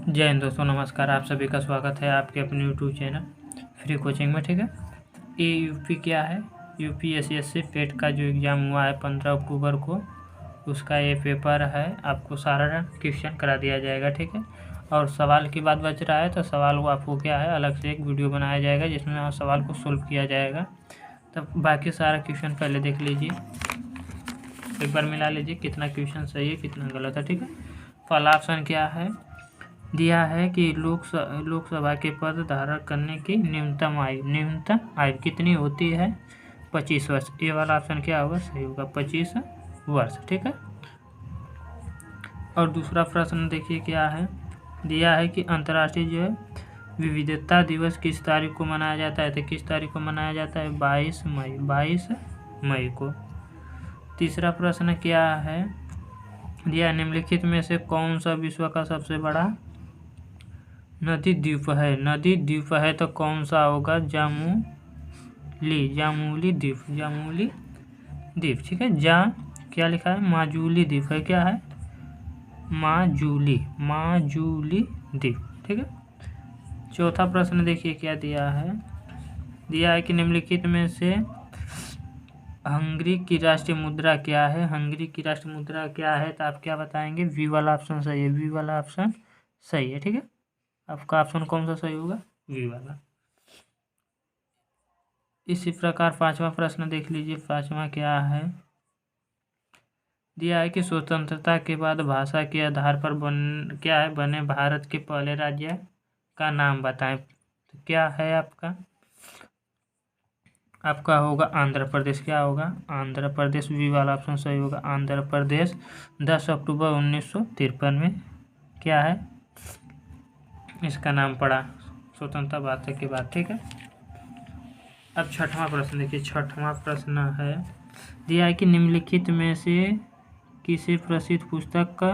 जय हिंद दोस्तों, नमस्कार। आप सभी का स्वागत है आपके अपने यूट्यूब चैनल फ्री कोचिंग में। ठीक है, ये यूपी क्या है, यूपीएससी पेट का जो एग्ज़ाम हुआ है 15 अक्टूबर को, उसका ये पेपर है। आपको सारा क्वेश्चन करा दिया जाएगा। ठीक है, और सवाल की बात बच रहा है तो सवाल को आपको क्या है, अलग से एक वीडियो बनाया जाएगा जिसमें सवाल को सोल्व किया जाएगा। तब बाकी सारा क्वेश्चन पहले देख लीजिए, एक बार मिला लीजिए कितना क्वेश्चन सही है कितना गलत है। ठीक है, पहला ऑप्शन क्या है, दिया है कि लोकसभा के पद धारण करने की न्यूनतम आयु कितनी होती है, 25 वर्ष। ये वाला ऑप्शन क्या होगा, सही होगा, 25 वर्ष। ठीक है, और दूसरा प्रश्न देखिए क्या है, दिया है कि अंतर्राष्ट्रीय जो है विविधता दिवस किस तारीख को मनाया जाता है, तो किस तारीख को मनाया जाता है, 22 मई को। तीसरा प्रश्न क्या है, दिया निम्नलिखित में से कौन सा विश्व का सबसे बड़ा नदी द्वीप है, तो कौन सा होगा, जामुली द्वीप। ठीक है, क्या लिखा है, माजुली द्वीप है, क्या है, माजुली द्वीप। ठीक है, चौथा प्रश्न देखिए क्या दिया है कि निम्नलिखित में से हंगरी की राष्ट्रीय मुद्रा क्या है, तो आप क्या बताएंगे, वी वाला ऑप्शन सही है। ठीक है, आपका ऑप्शन कौन सा सही होगा, वी वाला। इसी प्रकार पांचवा प्रश्न देख लीजिए, पांचवा क्या है, दिया है कि स्वतंत्रता के बाद भाषा के आधार पर बने भारत के पहले राज्य का नाम बताएं। तो क्या है आपका होगा आंध्र प्रदेश। क्या होगा, आंध्र प्रदेश, वी वाला ऑप्शन सही होगा, आंध्र प्रदेश। 10 अक्टूबर 1953 में क्या है, इसका नाम पड़ा स्वतंत्रता भारत के बाद। ठीक है, अब छठवां प्रश्न देखिए, छठवां प्रश्न है, दिया है कि निम्नलिखित में से किसी प्रसिद्ध पुस्तक का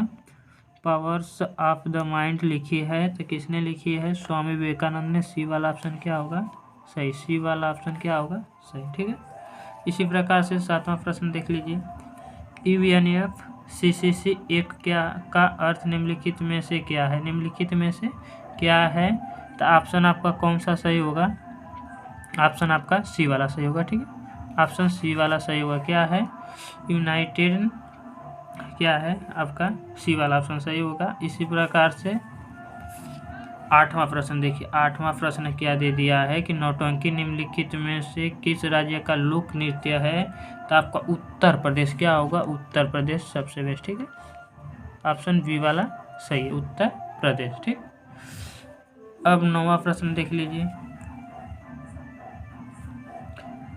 पावर्स ऑफ द माइंड लिखी है, तो किसने लिखी है, स्वामी विवेकानंद ने। सी वाला ऑप्शन क्या होगा, सही, सी वाला ऑप्शन क्या होगा, सही। ठीक है, इसी प्रकार से सातवां प्रश्न देख लीजिए, UNFCCC एक का अर्थ निम्नलिखित में से क्या है, तो ऑप्शन आपका कौन सा सही होगा, ऑप्शन आपका सी वाला सही होगा। ठीक है, ऑप्शन सी वाला सही होगा, क्या है, यूनाइटेड, क्या है आपका सी वाला ऑप्शन सही होगा। इसी प्रकार से आठवां प्रश्न देखिए, आठवां प्रश्न क्या दे दिया है कि नौटंकी निम्नलिखित में से किस राज्य का लोक नृत्य है, तो आपका उत्तर प्रदेश। क्या होगा, उत्तर प्रदेश सबसे बेस्ट। ठीक है, ऑप्शन बी वाला सही है, उत्तर प्रदेश। ठीक, अब नौवां प्रश्न देख लीजिए,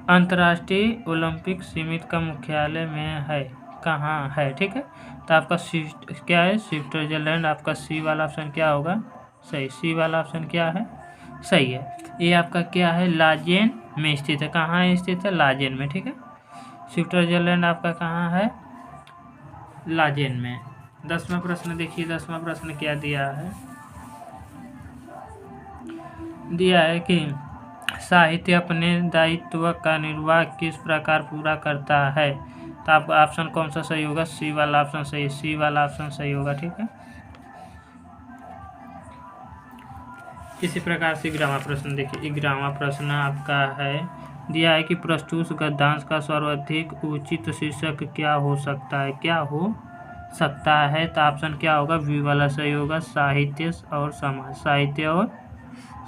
अंतर्राष्ट्रीय ओलंपिक समिति का मुख्यालय में है, कहाँ है। ठीक है, तो आपका क्या है, स्विट्जरलैंड। आपका सी वाला ऑप्शन क्या होगा, सही, सी वाला ऑप्शन क्या है, सही है। ये आपका क्या है, लाजेन में स्थित है, कहाँ स्थित है, लाजेन में। ठीक है, स्विट्जरलैंड आपका कहाँ है, लाजेन में। 10वां प्रश्न देखिए, 10वां प्रश्न क्या दिया है कि साहित्य अपने दायित्व का निर्वाह किस प्रकार पूरा करता है, तो आपका ऑप्शन कौन सा सही होगा, सी वाला ऑप्शन सही, सी वाला ऑप्शन सही होगा। ठीक है, इसी प्रकार से 11वां प्रश्न देखिए, 11वां प्रश्न आपका है, दिया है कि प्रस्तुत गद्यांश का सर्वाधिक उचित शीर्षक क्या हो सकता है, तो ऑप्शन क्या होगा, वी वाला सही होगा, साहित्य और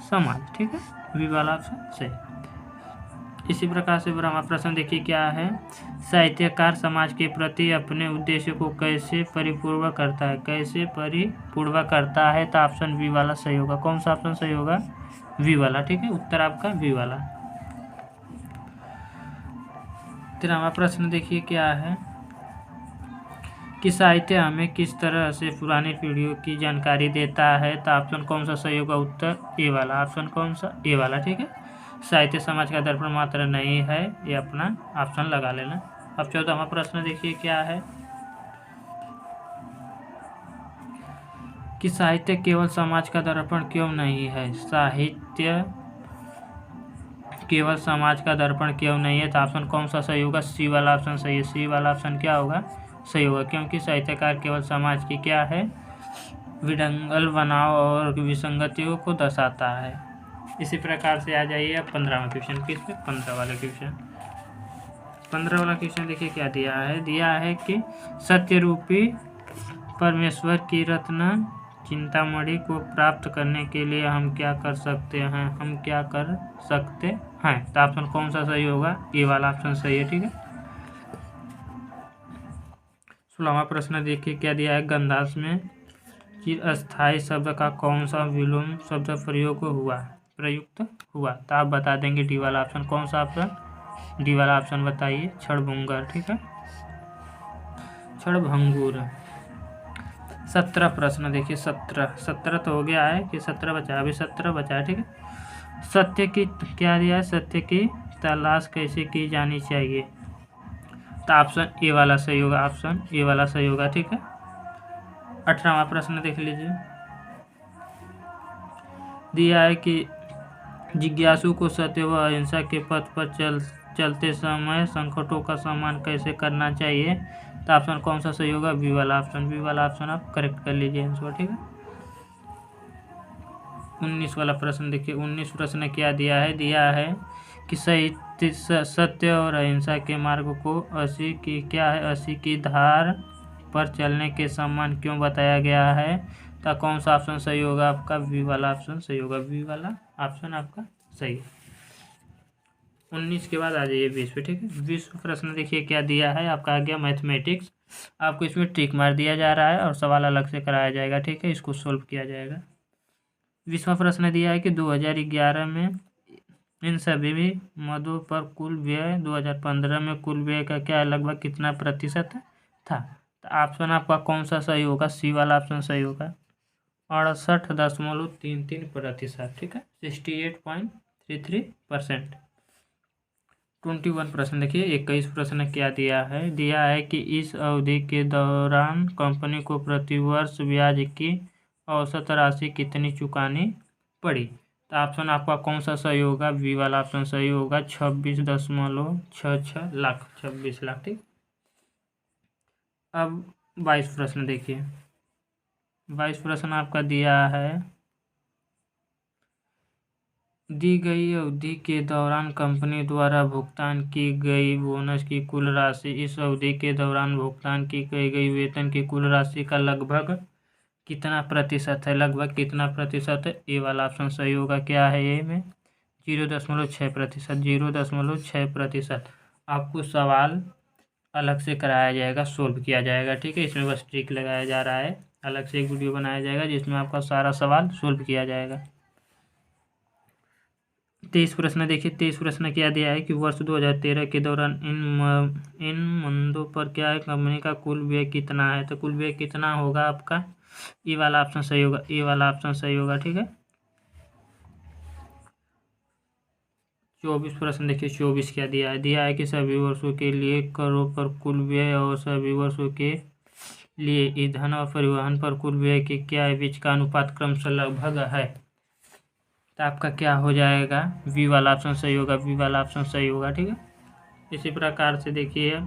समाज। ठीक है, वी वाला ऑप्शन सही। इसी प्रकार से 12वां प्रश्न देखिए क्या है, साहित्यकार समाज के प्रति अपने उद्देश्य को कैसे परिपूर्ण करता है, तो ऑप्शन वी वाला सही होगा। कौन सा ऑप्शन सही होगा, वी वाला। ठीक है, उत्तर आपका वी वाला। 13वां प्रश्न देखिए क्या है कि साहित्य हमें किस तरह से पुरानी पीढ़ियों की जानकारी देता है, तो ऑप्शन कौन सा सही होगा, उत्तर ए वाला, ऑप्शन कौन सा, ए वाला। ठीक है, साहित्य समाज का दर्पण मात्र नहीं है, ये अपना ऑप्शन लगा लेना। अब 14वां प्रश्न देखिए क्या है कि साहित्य केवल समाज का दर्पण क्यों नहीं है, साहित्य केवल समाज का दर्पण क्यों नहीं है, तो ऑप्शन कौन सा सही होगा, सी वाला ऑप्शन सही है, सी वाला ऑप्शन क्या होगा, सही होगा, क्योंकि साहित्यकार केवल समाज की क्या है, विडंगल बनाव और विसंगतियों को दर्शाता है। इसी प्रकार से आ जाइए अब 15वां क्वेश्चन। किस पे? 15 वाला क्वेश्चन। 15 वाला क्वेश्चन देखिए क्या दिया है कि सत्य रूपी परमेश्वर की रत्न चिंतामणि को प्राप्त करने के लिए हम क्या कर सकते हैं? तो ऑप्शन कौन सा सही होगा? ये वाला ऑप्शन सही है, ठीक है। 16वां प्रश्न देखिए क्या दिया है। गंधास में चिरस्थायी शब्द का कौन सा विलोम शब्द प्रयुक्त हुआ? तो आप बता देंगे डी वाला ऑप्शन। कौन सा ऑप्शन? डी वाला ऑप्शन बताइए, क्षणभंगुर, ठीक है, क्षणभंगुर। 17 प्रश्न देखिए। 17 तो हो गया है कि 17 बचा? अभी 17 बचा है, ठीक है। सत्य की क्या दिया है? सत्य की तलाश कैसे की जानी चाहिए? तो ऑप्शन ए वाला सही होगा, ऑप्शन ए वाला सही होगा, ठीक है। 18वां प्रश्न देख लीजिए। दिया है कि जिज्ञासु को सत्य व अहिंसा के पथ पर चलते समय संकटों का सामना कैसे करना चाहिए? तो ऑप्शन कौन सा सही होगा? बी वाला ऑप्शन। बी वाला ऑप्शन आप करेक्ट कर लीजिए आंसर, ठीक है। 19 वाला प्रश्न देखिए। 19 प्रश्न क्या दिया है कि सत्य और अहिंसा के मार्ग को 80 की धार पर चलने के समान क्यों बताया गया है? तो कौन सा ऑप्शन सही होगा आपका? बी वाला ऑप्शन सही होगा। बी वाला ऑप्शन आपका सही है। 19 के बाद आ जाइए 20 पे, ठीक है। 20 प्रश्न देखिए क्या दिया है आपका। आ गया मैथमेटिक्स। आपको इसमें ट्रिक मार दिया जा रहा है और सवाल अलग से कराया जाएगा, ठीक है। इसको सोल्व किया जाएगा। 20वां प्रश्न दिया है कि 2011 में इन सभी भी मदों पर कुल व्यय 2015 में कुल व्यय का क्या लगभग कितना प्रतिशत था? तो ऑप्शन आपका कौन सा सही होगा? सी वाला ऑप्शन सही होगा, 68.33%, ठीक है, 68.33%। 21 प्रश्न देखिए। 21 प्रश्न क्या दिया है कि इस अवधि के दौरान कंपनी को प्रतिवर्ष ब्याज की औसत राशि कितनी चुकानी पड़ी? तो ऑप्शन आपका कौन सा सही होगा? बी वाला ऑप्शन सही होगा, 26.66 लाख, 26 लाख, ठीक। अब 22 प्रश्न देखिए। 22 प्रश्न आपका दिया है, दी गई अवधि के दौरान कंपनी द्वारा भुगतान की गई बोनस की कुल राशि इस अवधि के दौरान भुगतान की गई वेतन की कुल राशि का लगभग कितना प्रतिशत है? लगभग कितना प्रतिशत है? ए वाला ऑप्शन सही होगा। क्या है ये में? 0.6%, 0.6%। आपको सवाल अलग से कराया जाएगा, सोल्व किया जाएगा, ठीक है। इसमें बस ट्रिक लगाया जा रहा है। अलग से एक वीडियो बनाया जाएगा जिसमें आपका सारा सवाल सोल्व किया जाएगा। 23 प्रश्न देखिए। 23 प्रश्न क्या दिया है कि वर्ष 2013 के दौरान इन मंदों पर क्या है कंपनी का कुल व्यय कितना है? तो कुल व्यय कितना होगा आपका? ए वाला ऑप्शन सही होगा। ए वाला ऑप्शन सही होगा, ठीक है। 24 प्रश्न देखिए। 24 क्या दिया है कि सभी वर्षों के लिए करों पर कुल व्यय और सभी वर्षों के लिए ईंधन और परिवहन पर कुल व्यय के क्या बीच का अनुपात क्रमशः लगभग है? तो आपका क्या हो जाएगा? बी वाला ऑप्शन सही होगा। बी वाला ऑप्शन सही होगा, ठीक है। इसी प्रकार से देखिए ये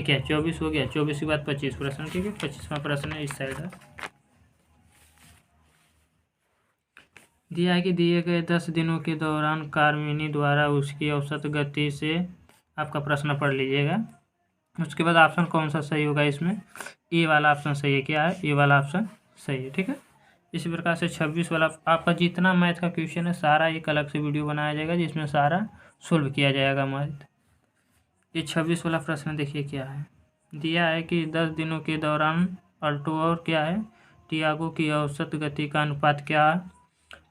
क्या 24 हो गया। 24 के बाद 25 प्रश्न, ठीक है। 25वां प्रश्न इस साइड है। दिया है कि दिए गए 10 दिनों के दौरान कार्मिनी द्वारा उसकी औसत गति से, आपका प्रश्न पढ़ लीजिएगा। उसके बाद ऑप्शन कौन सा सही होगा इसमें? ए वाला ऑप्शन सही है। क्या है? ए वाला ऑप्शन सही है, ठीक है। इसी प्रकार से 26 वाला आपका जितना मैथ का क्वेश्चन है सारा एक अलग से वीडियो बनाया जाएगा जिसमें सारा सोल्व किया जाएगा मैथ। ये 26 वाला प्रश्न देखिए क्या है। दिया है कि 10 दिनों के दौरान अल्टो और क्या है टियागो की औसत गति का अनुपात क्या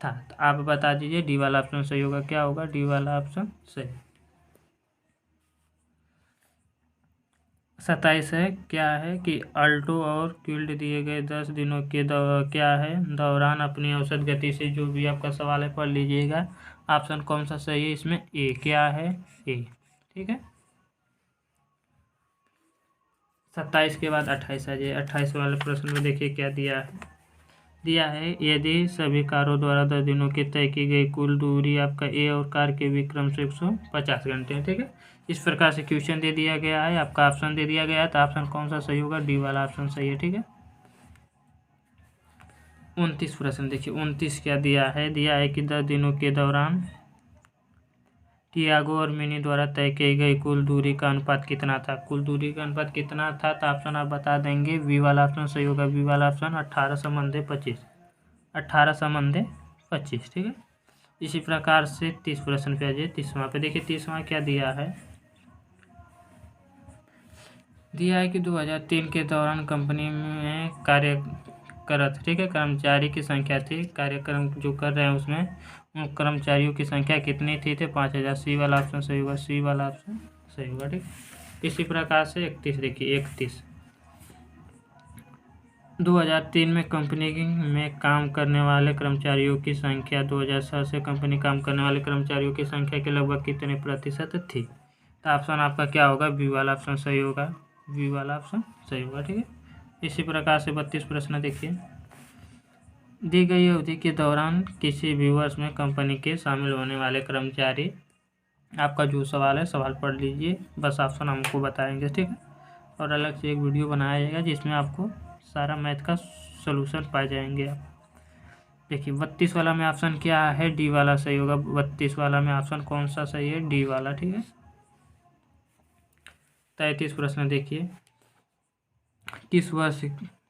था? तो आप बता दीजिए। डी वाला ऑप्शन सही होगा। क्या होगा? डी वाला ऑप्शन सही। 27 है। क्या है कि अल्टो और क्विल्ड दिए गए 10 दिनों के दौरान अपनी औसत गति से, जो भी आपका सवाल है पढ़ लीजिएगा। ऑप्शन कौन सा सही है इसमें? ए। क्या है? ए, ठीक है। 27 के बाद 28 आ जाइए। 28 वाले प्रश्न में देखिए क्या दिया है यदि सभी कारों द्वारा 10 दिनों की तय की गई कुल दूरी आपका ए और कार के विक्रम से 150 घंटे है, ठीक है। इस प्रकार से क्वेश्चन दे दिया गया है, आपका ऑप्शन दे दिया गया है। तो ऑप्शन कौन सा सही होगा? डी वाला ऑप्शन सही है, ठीक है। 29 प्रश्न देखिए, 29 क्या दिया है कि 10 दिनों के दौरान टियागो और मिनी द्वारा तय की गई कुल दूरी का अनुपात कितना था। कुल दूरी का अनुपात कितना था, तो ऑप्शन आप बता देंगे। बी वाला ऑप्शन सही होगा। बी वाला ऑप्शन 18:25, 18:25, ठीक है। इसी प्रकार से 30 प्रश्न पे आ जाइए। 30वां पे देखिए, 30वां क्या दिया है कि 2003 के दौरान कंपनी में कार्यरत, ठीक है, कर्मचारी की संख्या थी, कार्यक्रम जो कर रहे हैं उसमें उन कर्मचारियों की संख्या कितनी थी, थे 5000। सी वाला ऑप्शन सही होगा। सी वाला ऑप्शन सही होगा, ठीक। इसी प्रकार से 31 देखिए, 31 2003 में कंपनी में काम करने वाले कर्मचारियों की संख्या 2007 से कंपनी काम करने वाले कर्मचारियों की संख्या के लगभग कितने प्रतिशत थी। तो ऑप्शन आपका क्या होगा, बी वाला ऑप्शन सही होगा। बी वाला ऑप्शन सही होगा, ठीक है। इसी प्रकार से 32 प्रश्न देखिए, दी गई अवधि के दौरान किसी भी वर्ष में कंपनी के शामिल होने वाले कर्मचारी, आपका जो सवाल है सवाल पढ़ लीजिए, बस ऑप्शन हमको बताएंगे, ठीक है। और अलग से एक वीडियो बनाया जाएगा जिसमें आपको सारा मैथ का सॉल्यूशन पाए जाएंगे आप। देखिए 32 वाला में ऑप्शन क्या है, डी वाला सही होगा। 32 वाला में ऑप्शन कौन सा सही है, डी वाला, ठीक है। 33 प्रश्न देखिए, किस वर्ष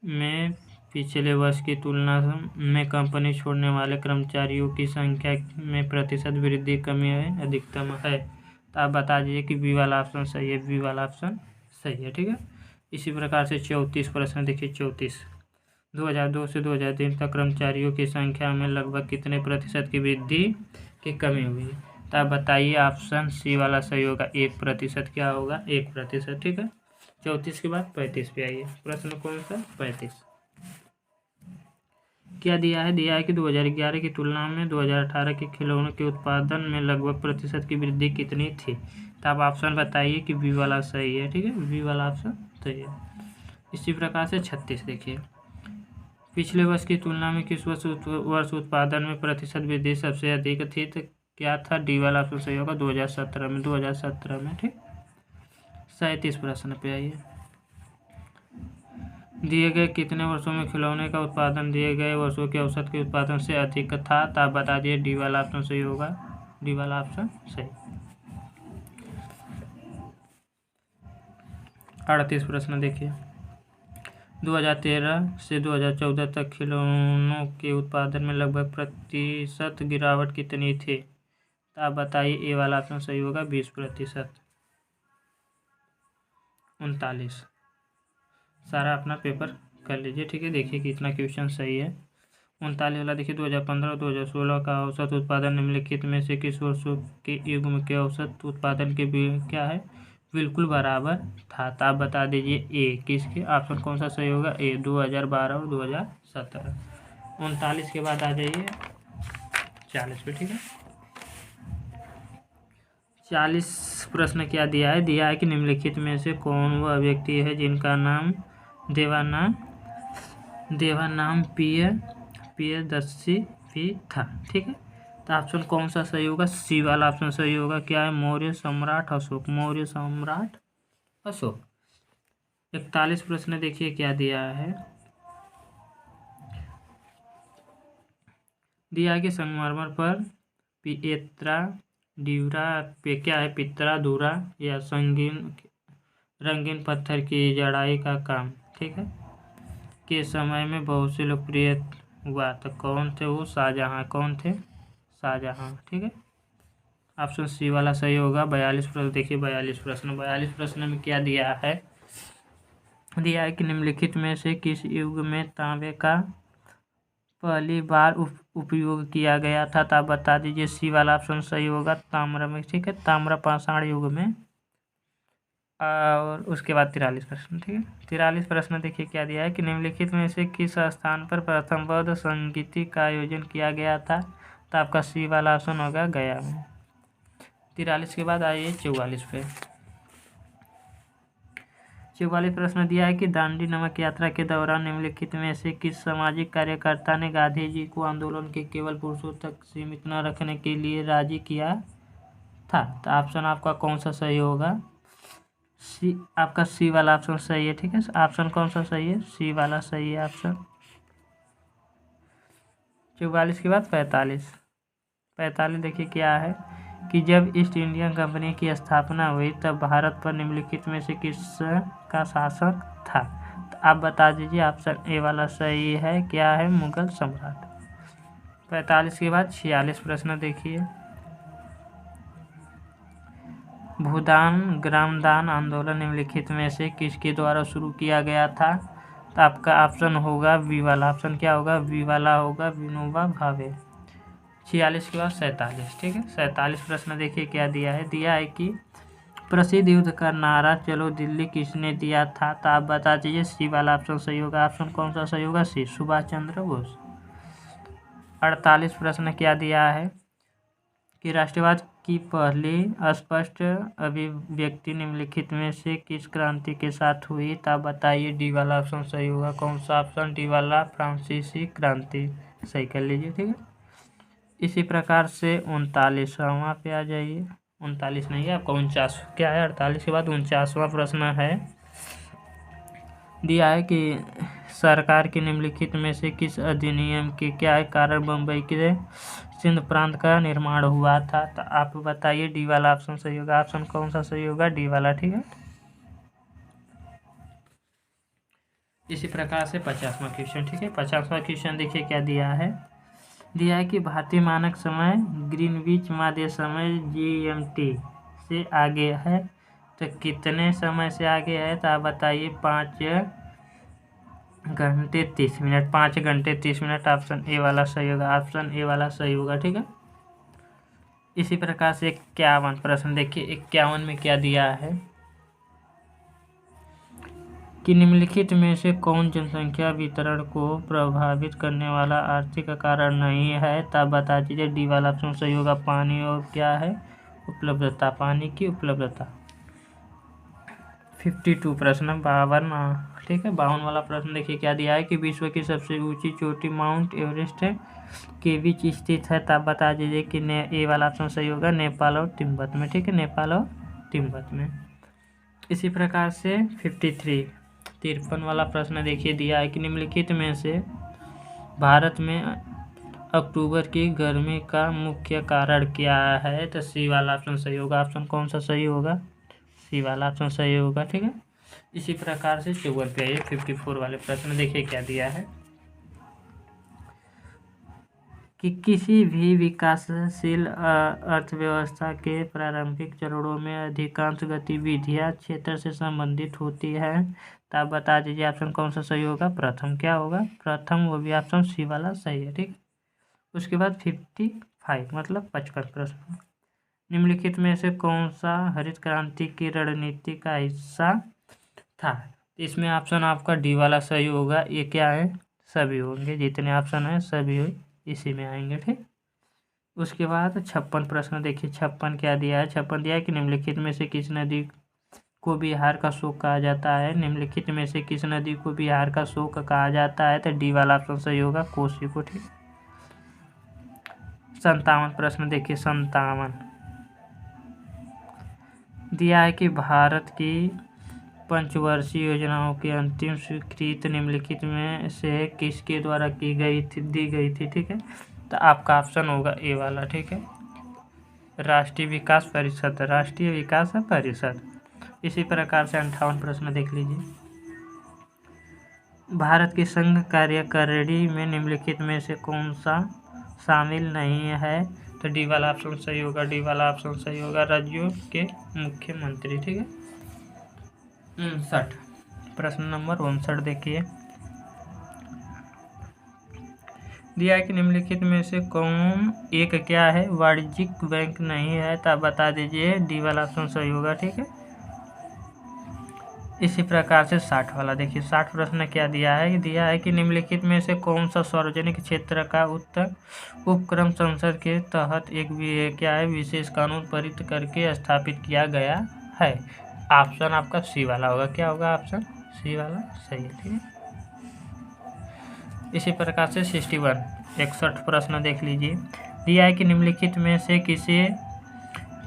में पिछले वर्ष की तुलना में कंपनी छोड़ने वाले कर्मचारियों की संख्या में प्रतिशत वृद्धि, कमी है, अधिकतम है। तो आप बता दीजिए कि बी वाला ऑप्शन सही है। बी वाला ऑप्शन सही है, ठीक है। इसी प्रकार से 34 प्रश्न देखिए, 34 2002 से 2003 तक कर्मचारियों की संख्या में लगभग कितने प्रतिशत की वृद्धि की कमी हुई। तो आप बताइए, ऑप्शन सी वाला सही होगा। 1% क्या होगा, 1%, ठीक है। 34 के बाद 35 पे आइए। प्रश्न कौन सा, 35 क्या दिया है कि 2011 की तुलना में 2018 के खिलौनों के उत्पादन में लगभग प्रतिशत की वृद्धि कितनी थी। तो आप ऑप्शन बताइए कि बी वाला सही है, ठीक है। बी वाला ऑप्शन सही है। इसी प्रकार से 36 देखिए, पिछले वर्ष की तुलना में किस वर्ष उत्पादन में प्रतिशत वृद्धि सबसे अधिक थी। तो क्या था, डी वाला ऑप्शन सही होगा। 2017 में, 2017 में, ठीक। 37 प्रश्न पे आइए, दिए गए कितने वर्षों में खिलौने का उत्पादन दिए गए वर्षों के औसत के उत्पादन से अधिक था। तो आप बता दिए, डी वाला ऑप्शन सही होगा। डी वाला ऑप्शन सही। 38 प्रश्न देखिए, 2013 से 2014 तक खिलौनों के उत्पादन में लगभग प्रतिशत गिरावट कितनी थी। तो आप बताइए, ए वाला ऑप्शन सही होगा। 20%, 39। सारा अपना पेपर कर लीजिए, ठीक है। देखिए कितना क्वेश्चन सही है। 39 वाला देखिए, 2015-2016 का औसत उत्पादन निम्नलिखित में से किस वर्षों के युग्म के औसत उत्पादन के क्या है, बिल्कुल बराबर था। तो आप बता दीजिए, ए किसके, ऑप्शन कौन सा सही होगा, ए 2012 और 2017। 39 के बाद आ जाइए 40 पे, ठीक है। 40 प्रश्न क्या दिया है कि निम्नलिखित में से कौन वह व्यक्ति है जिनका नाम देवानाम प्रियदर्शी भी था, ठीक है। तो ऑप्शन कौन सा सही होगा, सी वाला ऑप्शन सही होगा। क्या है, मौर्य सम्राट अशोक, मौर्य सम्राट अशोक। 41 प्रश्न देखिए, क्या दिया है कि संगमरमर पर पिएत्रा ड्यूरा पे क्या है, पित्रा धुरा या रंगीन पत्थर की जड़ाई का काम, ठीक है, के समय में बहुत से लोकप्रिय हुआ। तो कौन थे वो, शाहजहां। कौन थे, शाहजहां, ठीक है। ऑप्शन सी वाला सही होगा। 42 प्रश्न देखिए, 42 प्रश्न में क्या दिया है कि निम्नलिखित में से किस युग में तांबे का पहली बार उपयोग किया गया था। तो आप बता दीजिए, सी वाला ऑप्शन सही होगा, ताम्र में, ठीक है, ताम्र पाषाण युग में। और उसके बाद 43 प्रश्न, ठीक है। 43 प्रश्न देखिए, क्या दिया है कि निम्नलिखित में से किस स्थान पर प्रथम बौद्ध संगीति का आयोजन किया गया था। तो आपका सी वाला ऑप्शन होगा, गया में। 43 के बाद आइए 44 पे। 44 प्रश्न दिया है कि दांडी नमक यात्रा के दौरान निम्नलिखित में से किस सामाजिक कार्यकर्ता ने गांधी जी को आंदोलन के केवल पुरुषों तक सीमित न रखने के लिए राजी किया था। तो ऑप्शन आपका कौन सा सही होगा, सी, आपका सी वाला ऑप्शन सही है, ठीक है। ऑप्शन कौन सा सही है, सी वाला सही है ऑप्शन। 44 के बाद 45 देखिए क्या है कि जब ईस्ट इंडिया कंपनी की स्थापना हुई तब भारत पर निम्नलिखित में से किसका शासक था। तो आप बता दीजिए, ऑप्शन ए वाला सही है, क्या है, मुगल सम्राट। 45 के बाद 46 प्रश्न देखिए, भूदान ग्रामदान आंदोलन निम्नलिखित में से किसके द्वारा शुरू किया गया था। तो आपका ऑप्शन होगा बी वाला, ऑप्शन क्या होगा, बी वाला होगा, विनोबा भावे। 46 के बाद 47, ठीक है। 47 प्रश्न देखिए क्या दिया है कि प्रसिद्ध युद्ध का नारा चलो दिल्ली किसने दिया था। तो आप बता दीजिए, सी वाला ऑप्शन सही होगा। ऑप्शन कौन सा सही होगा, सी, सुभाष चंद्र बोस। 48 प्रश्न क्या दिया है कि राष्ट्रवाद की पहली स्पष्ट अभिव्यक्ति निम्नलिखित में से किस क्रांति के साथ हुई। तो आप बताइए, डी वाला ऑप्शन सही होगा। कौन सा ऑप्शन, डी वाला, फ्रांसीसी क्रांति। सही कर लीजिए, ठीक है। इसी प्रकार से 39वां पे आ जाइए, 39 नहीं है आपका 49 क्या है, 48 के बाद 49वां प्रश्न है, दिया है कि सरकार के निम्नलिखित में से किस अधिनियम के क्या है कारण बम्बई के सिंध प्रांत का निर्माण हुआ था। तो आप बताइए, डी वाला ऑप्शन सही होगा। ऑप्शन कौन सा सही होगा, डी वाला, ठीक है। इसी प्रकार से 50वां क्वेश्चन, ठीक है। 50वां क्वेश्चन देखिए क्या दिया है कि भारतीय मानक समय ग्रीनविच माध्य समय GMT से आगे है। तो कितने समय से आगे है। तो आप बताइए, 5 घंटे 30 मिनट, 5 घंटे 30 मिनट। ऑप्शन ए वाला सही होगा, ऑप्शन ए वाला सही होगा, ठीक है। इसी प्रकार से 51 प्रश्न देखिए, 51 में क्या दिया है कि निम्नलिखित में से कौन जनसंख्या वितरण को प्रभावित करने वाला आर्थिक कारण नहीं है। तब बता दीजिए, डी वाला ऑप्शन सही होगा, पानी और क्या है, उपलब्धता, पानी की उपलब्धता। 52 प्रश्न, 52, ठीक है। 52 वाला प्रश्न देखिए क्या दिया है कि विश्व की सबसे ऊंची चोटी माउंट एवरेस्ट के बीच स्थित है। तब बता दीजिए कि ए वाला ऑप्शन सही होगा, नेपाल और तिब्बत में, ठीक है, नेपाल और तिब्बत में। इसी प्रकार से 53 वाला प्रश्न देखिए दिया है कि निम्नलिखित में से भारत में अक्टूबर की गर्मी का मुख्य कारण क्या है। तो सी वाला ऑप्शन सही होगा। ऑप्शन कौन सा सही होगा, सी वाला ऑप्शन सही होगा, ठीक है। इसी प्रकार से 54 पे आइए, 54 वाले प्रश्न देखिए क्या दिया है कि किसी भी विकासशील अर्थव्यवस्था के प्रारंभिक चरणों में अधिकांश गतिविधियां क्षेत्र से संबंधित होती है। तो आप बता दीजिए, ऑप्शन कौन सा सही होगा, प्रथम क्या होगा, प्रथम, वो भी ऑप्शन सी वाला सही है, ठीक। उसके बाद 55 मतलब 55 प्रश्न, निम्नलिखित में से कौन सा हरित क्रांति की रणनीति का हिस्सा था। इसमें ऑप्शन आपका डी वाला सही होगा। ये क्या है, सभी होंगे, जितने ऑप्शन हैं सभी इसी में आएंगे, ठीक। उसके बाद 56 प्रश्न देखिए, 56 क्या दिया है। 56 दिया है कि निम्नलिखित में से किस नदी को बिहार का शोक कहा जाता है। निम्नलिखित में से किस नदी को बिहार का शोक कहा जाता है। तो डी वाला ऑप्शन सही होगा, कोसी को, ठीक। 57 प्रश्न देखिए, 57 दिया है कि भारत की पंचवर्षीय योजनाओं की अंतिम स्वीकृति निम्नलिखित में से किसके द्वारा दी गई थी, ठीक है। तो आपका ऑप्शन होगा ए वाला, ठीक है, राष्ट्रीय विकास परिषद, राष्ट्रीय विकास परिषद। इसी प्रकार से 58 प्रश्न देख लीजिए, भारत की संघ कार्यकारिणी में निम्नलिखित में से कौन सा शामिल नहीं है। तो डी वाला ऑप्शन सही होगा, डी वाला ऑप्शन सही होगा, राज्यों के मुख्यमंत्री, ठीक है। 59 प्रश्न नंबर 59 देखिए, दिया है कि निम्नलिखित में से कौन एक क्या है, वाणिज्यिक बैंक नहीं है। तो आप बता दीजिए, डी वाला ऑप्शन सही होगा, ठीक है। इसी प्रकार से 60 वाला देखिए, 60 प्रश्न क्या दिया है कि निम्नलिखित में से कौन सा सार्वजनिक क्षेत्र का उपक्रम संसद के तहत एक क्या है, विशेष कानून पारित करके स्थापित किया गया है। ऑप्शन आपका सी वाला होगा, क्या होगा, ऑप्शन सी वाला सही है, ठीक है। इसी प्रकार से 61 प्रश्न देख लीजिए, दिया है कि निम्नलिखित में से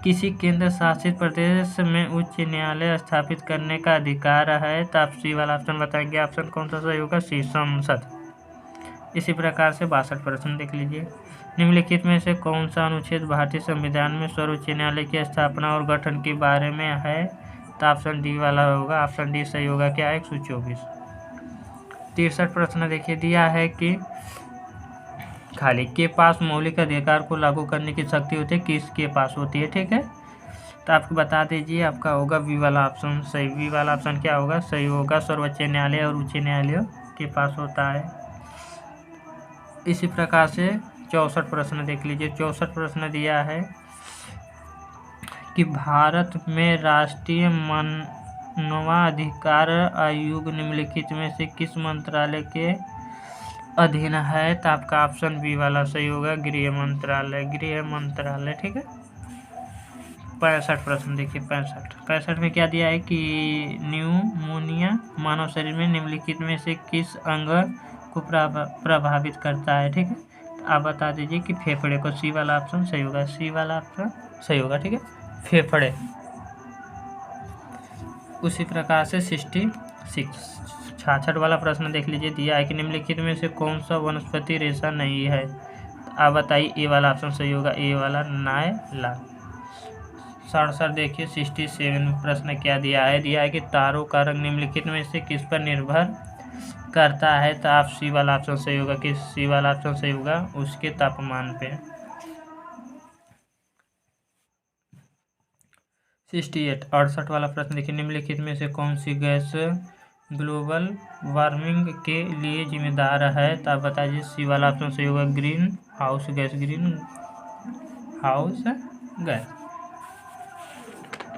किसी केंद्र शासित प्रदेश में उच्च न्यायालय स्थापित करने का अधिकार है। तो आप सी वाला ऑप्शन बताएंगे, ऑप्शन कौन सा सही होगा, सी, संसद। इसी प्रकार से 62 प्रश्न देख लीजिए। निम्नलिखित में से कौन सा अनुच्छेद भारतीय संविधान में सर्वोच्च न्यायालय की स्थापना और गठन के बारे में है? तो ऑप्शन डी वाला होगा, ऑप्शन डी सही होगा। क्या है? 124। 63 प्रश्न देखिए, दिया है कि खाली के पास मौलिक अधिकार को लागू करने की शक्ति होती है, किसके पास होती है? ठीक है, तो आपको बता दीजिए, आपका होगा बी वाला ऑप्शन सही। बी वाला ऑप्शन क्या होगा? सही होगा, सर्वोच्च न्यायालय और उच्च न्यायालय के पास होता है। इसी प्रकार से 64 प्रश्न देख लीजिए। 64 प्रश्न दिया है कि भारत में राष्ट्रीय मानवाधिकार आयोग निम्नलिखित में से किस मंत्रालय के अधीन है? तो आपका ऑप्शन बी वाला सही होगा, गृह मंत्रालय। गृह मंत्रालय, ठीक है। 65 प्रश्न देखिए। 65 में क्या दिया है कि न्यूमोनिया मानव शरीर में निम्नलिखित में से किस अंग को प्रभावित करता है? ठीक है, तो आप बता दीजिए कि फेफड़े को। सी वाला ऑप्शन सही होगा, सी वाला ऑप्शन सही होगा, ठीक है, फेफड़े। उसी प्रकार से 66 वाला प्रश्न देख लीजिए। दिया है कि निम्नलिखित में से कौन सा वनस्पति रेशा नहीं है? तो आप बताइए, ए वाला ऑप्शन सही होगा, ए वाला नायलॉन। 67 देखिए। 67 प्रश्न क्या दिया है? दिया है कि तारों का रंग निम्नलिखित में से किस पर निर्भर करता है? तो आप सी वाला ऑप्शन सही होगा, कि सी वाला ऑप्शन सही होगा, उसके तापमान पे। 68 वाला प्रश्न देखिए। निम्नलिखित में से कौन सी गैस ग्लोबल वार्मिंग के लिए जिम्मेदार है? तो आप बताइए, सी वाला ऑप्शन सही होगा, green house gas. Green house gas.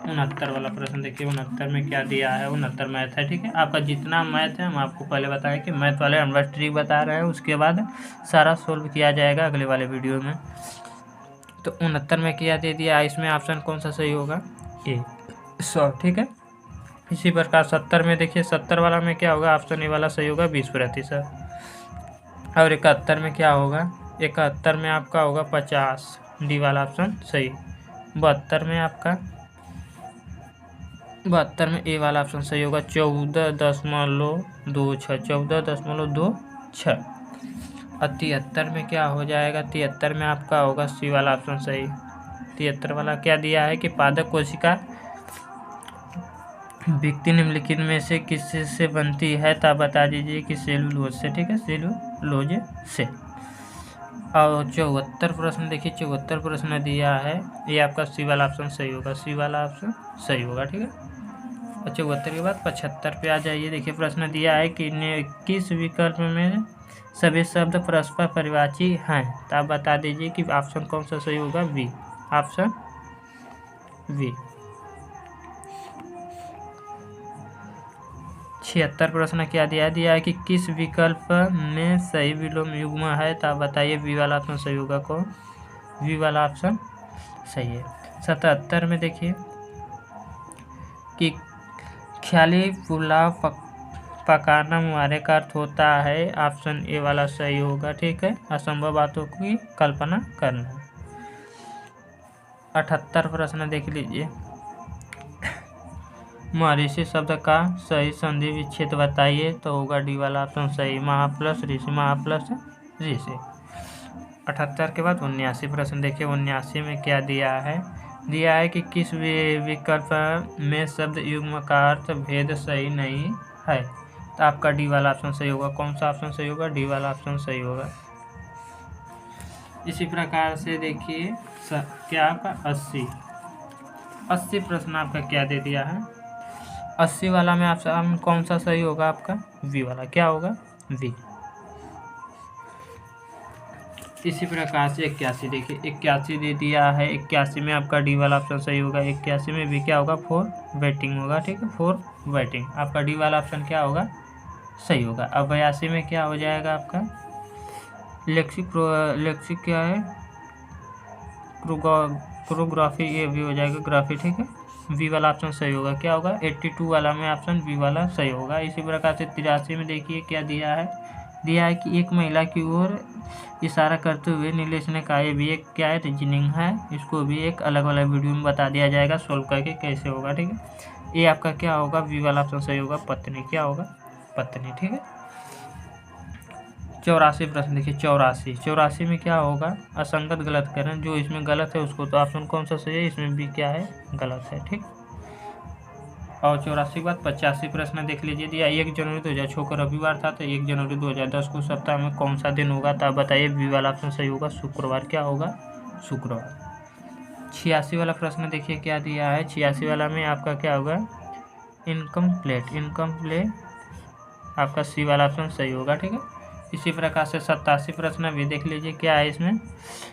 69 वाला प्रश्न देखिए। 69 में क्या दिया है? 69 मैथ है, ठीक है। आपका जितना मैथ है हम आपको पहले बताएं कि मैथ वाले हम बस ट्रिक बता रहे हैं, उसके बाद सारा सोल्व किया जाएगा अगले वाले वीडियो में। तो 69 में क्या दे दिया? इसमें ऑप्शन कौन सा सही होगा? ए 100, ठीक है। इसी प्रकार 70 में देखिए। 70 वाला में क्या होगा? ऑप्शन ए वाला सही होगा, 20%। और 71 में क्या होगा? 71 में आपका होगा 50, डी वाला ऑप्शन सही। 72 में आपका 72 में ए वाला ऑप्शन सही होगा, 14.26। 14.26। और 73 में क्या हो जाएगा? 73 में आपका होगा सी वाला ऑप्शन सही। 73 वाला क्या दिया है कि पादप कोशिका व्यक्ति निम्नलिखित में से किससे बनती है? तो आप बता दीजिए कि सेलुलोज से, ठीक है, सेलुलोज से। और 74 प्रश्न देखिए। 74 प्रश्न दिया है, ये आपका सी वाला ऑप्शन सही होगा, सी वाला ऑप्शन सही होगा, ठीक है। और 74 के बाद 75 पे आ जाइए। देखिए प्रश्न दिया है कि किस विकल्प में सभी शब्द परस्पर परिवाची हैं? तो आप बता दीजिए कि ऑप्शन कौन सा सही होगा? B, option B. 76 प्रश्न क्या दिया है कि किस विकल्प में सही विलोम युग्म है? तो आप बताइए, बी वाला ऑप्शन सही होगा। कौन? बी वाला ऑप्शन सही है। 77 में देखिए कि ख्याली पुलाव पकाना मुहावरे का अर्थ होता है, ऑप्शन ए वाला सही होगा, ठीक है, असंभव बातों की कल्पना करना। 78 प्रश्न देख लीजिए। महर्षि शब्द का सही संधि विच्छेद बताइए। तो होगा डी वाला ऑप्शन सही, महा प्लस ऋषि, महा प्लस ऋषि। 78 के बाद 79 प्रश्न देखिए। 79 में क्या दिया है? दिया है कि किस विकल्प में शब्द युग्म का अर्थ भेद सही नहीं है? तो आपका डी वाला ऑप्शन सही होगा। कौन सा ऑप्शन सही होगा? डी वाला ऑप्शन सही होगा। इसी प्रकार से देखिए क्या आपका 80 प्रश्न आपका क्या दे दिया है? 80 वाला में ऑप्शन कौन सा सही होगा? आपका वी वाला। क्या होगा? वी। इसी प्रकार से 81 देखिए। 81 दे दिया है। 81 में आपका डी वाला ऑप्शन सही होगा। 81 में भी क्या होगा? फॉर वेटिंग होगा, ठीक है, फॉर वेटिंग। आपका डी वाला ऑप्शन क्या होगा? सही होगा। अब 82 में क्या हो जाएगा? आपका लेक्सिक क्या है? क्रोग्राफी, ये भी हो जाएगा ग्राफी, ठीक है। वी वाला ऑप्शन सही होगा। क्या होगा? 82 वाला में ऑप्शन वी वाला सही होगा। इसी प्रकार से 83 में देखिए क्या दिया है? दिया है कि एक महिला की ओर इशारा करते हुए नीलेश ने कहा, ये भी एक क्या है? रीजनिंग है। इसको भी एक अलग वाला वीडियो में बता दिया जाएगा सोल्व करके कैसे होगा, ठीक है। ये आपका क्या होगा? वी वाला ऑप्शन सही होगा, पत्नी। क्या होगा? पत्नी, ठीक है। 84 प्रश्न देखिए 84 में क्या होगा, असंगत गलतकरण, जो इसमें गलत है उसको, तो ऑप्शन कौन सा सही है, इसमें भी क्या है, गलत है, ठीक। और 84 के बाद 85 प्रश्न देख लीजिए, दिया 1 जनवरी 2006 को रविवार था, तो 1 जनवरी 2010 को सप्ताह में कौन सा दिन होगा, तो आप बताइए, बी वाला ऑप्शन सही होगा, शुक्रवार। क्या होगा, शुक्रवार। 86 वाला प्रश्न देखिए क्या दिया है, 86 वाला में आपका क्या होगा, इनकम्प्लीट आपका सी वाला ऑप्शन सही होगा, ठीक है। इसी प्रकार से 87 प्रश्न भी देख लीजिए क्या है इसमें,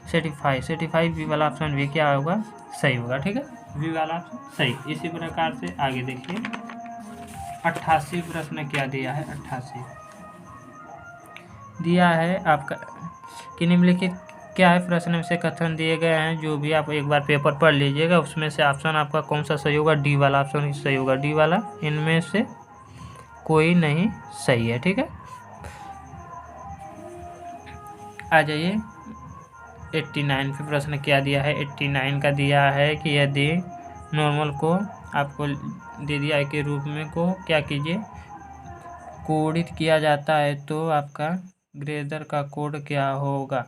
सर्टिफाई बी वाला ऑप्शन भी क्या होगा, सही होगा, ठीक है, बी वाला ऑप्शन सही। इसी प्रकार से आगे देखिए 88 प्रश्न क्या दिया है, 88 दिया है आपका कि निम्नलिखित क्या है, प्रश्न में से कथन दिए गए हैं, जो भी आप एक बार पेपर पढ़ लीजिएगा, उसमें से ऑप्शन आपका कौन सा सही होगा, डी वाला ऑप्शन ही सही होगा, डी वाला, इनमें से कोई नहीं सही है, ठीक है। आ जाइए 89 पे प्रश्न क्या दिया है, 89 का दिया है कि यदि नॉर्मल को आपको दे दिया है के रूप में को क्या कीजिए, कोडित किया जाता है, तो आपका ग्रेजर का कोड क्या होगा,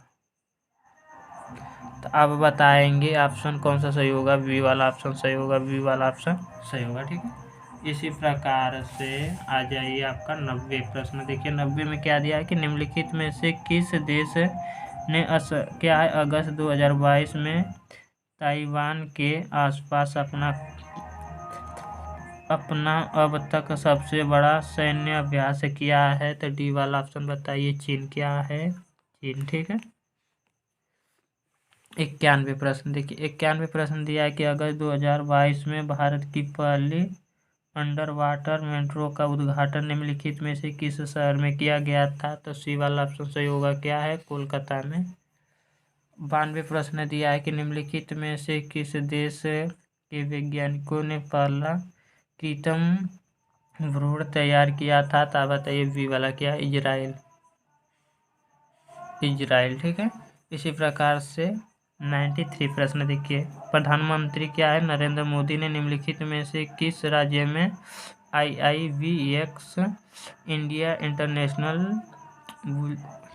तो आप बताएंगे ऑप्शन कौन सा सही होगा, बी वाला ऑप्शन सही होगा, बी वाला ऑप्शन सही होगा, ठीक है। इसी प्रकार से आ जाइए आपका 90 प्रश्न देखिए, 90 में क्या दिया है कि निम्नलिखित में से किस देश ने क्या है, अगस्त 2022 में ताइवान के आसपास अपना अब तक सबसे बड़ा सैन्य अभ्यास किया है, तो डी वाला ऑप्शन बताइए, चीन। क्या है, चीन, ठीक है। 91 प्रश्न देखिए, 91 प्रश्न दिया है कि अगस्त 2022 में भारत की पहली अंडर वाटर मेट्रो का उद्घाटन निम्नलिखित में से किस शहर में किया गया था, तो सी वाला ऑप्शन सही होगा, क्या है, कोलकाता में। 92 प्रश्न दिया है कि निम्नलिखित में से किस देश के वैज्ञानिकों ने पहला कृत्रिम भ्रूण तैयार किया था, तो बताइए बी वाला, क्या, इजराइल, ठीक है। इसी प्रकार से 93 प्रश्न देखिए, प्रधानमंत्री क्या है, नरेंद्र मोदी ने निम्नलिखित में से किस राज्य में IIVX इंडिया इंटरनेशनल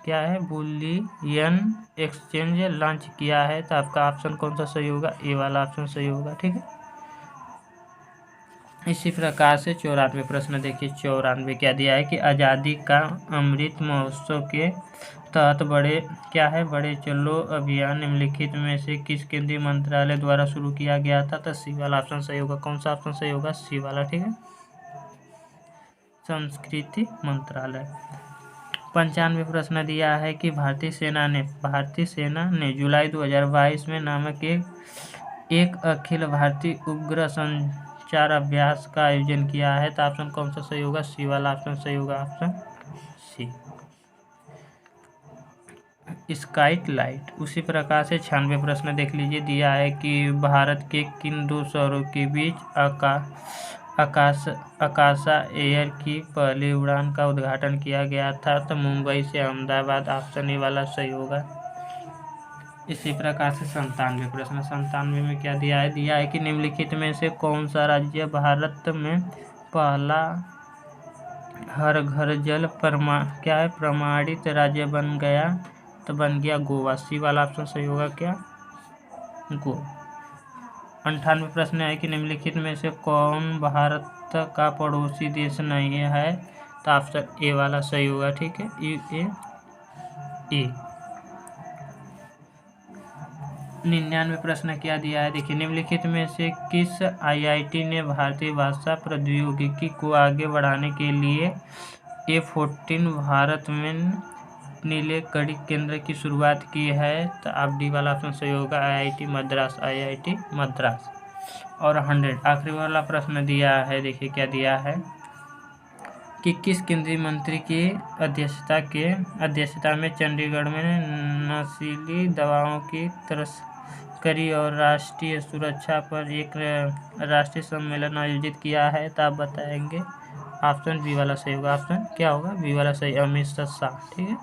क्या है, बुलियन एक्सचेंज लॉन्च किया है, तो आपका ऑप्शन कौन सा सही होगा, ए वाला ऑप्शन सही होगा, ठीक है। इसी प्रकार से 94 प्रश्न देखिए, 94 क्या दिया है कि आज़ादी का अमृत महोत्सव के तहत बड़े चलो अभियान निम्नलिखित में से किस केंद्रीय मंत्रालय द्वारा शुरू किया गया था, तो सी वाला ऑप्शन सही होगा। कौन सा ऑप्शन सही होगा, सी वाला, ठीक है, संस्कृति मंत्रालय। 95 प्रश्न दिया है कि भारतीय सेना ने जुलाई 2022 में नामक एक अखिल भारतीय उग्र संचार अभ्यास का आयोजन किया है, तो ऑप्शन कौन सा सही होगा, सी वाला ऑप्शन सही होगा, ऑप्शन सी, स्काइट लाइट। उसी प्रकार से 96 प्रश्न देख लीजिए, दिया है कि भारत के किन दो शहरों के बीच आकाशा एयर की पहली उड़ान का उद्घाटन किया गया था, तो मुंबई से अहमदाबाद, ऑप्शन ए वाला सही होगा। इसी प्रकार से 97 प्रश्न, 97 में क्या दिया है कि निम्नलिखित में से कौन सा राज्य भारत में पहला हर घर जल प्रमाणित राज्य बन गया, तो बन गया गोवा, सी वाला ऑप्शन सही होगा, क्या, गो। 98 प्रश्न है कि निम्नलिखित में से कौन भारत का पड़ोसी देश नहीं है, तो ऑप्शन ए वाला सही होगा, ठीक है, ए। 99 प्रश्न क्या दिया है देखिए, निम्नलिखित में से किस IIT ने भारतीय भाषा प्रौद्योगिकी को आगे बढ़ाने के लिए A14 भारत में नीले कड़ी केंद्र की शुरुआत की है, तो आप डी वाला ऑप्शन सही होगा, IIT मद्रास। और 100 आखिरी वाला प्रश्न दिया है, देखिए क्या दिया है कि किस केंद्रीय मंत्री की अध्यक्षता में चंडीगढ़ में नशीली दवाओं की तस्करी और राष्ट्रीय सुरक्षा पर एक राष्ट्रीय सम्मेलन आयोजित किया है, तो आप बताएंगे, ऑप्शन बी वाला सही होगा, ऑप्शन क्या होगा, बी वाला सही, अमित शाह, ठीक है।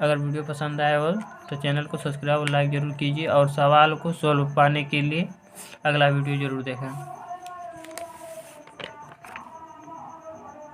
अगर वीडियो पसंद आया हो तो चैनल को सब्सक्राइब और लाइक जरूर कीजिए, और सवाल को सॉल्व पाने के लिए अगला वीडियो जरूर देखें।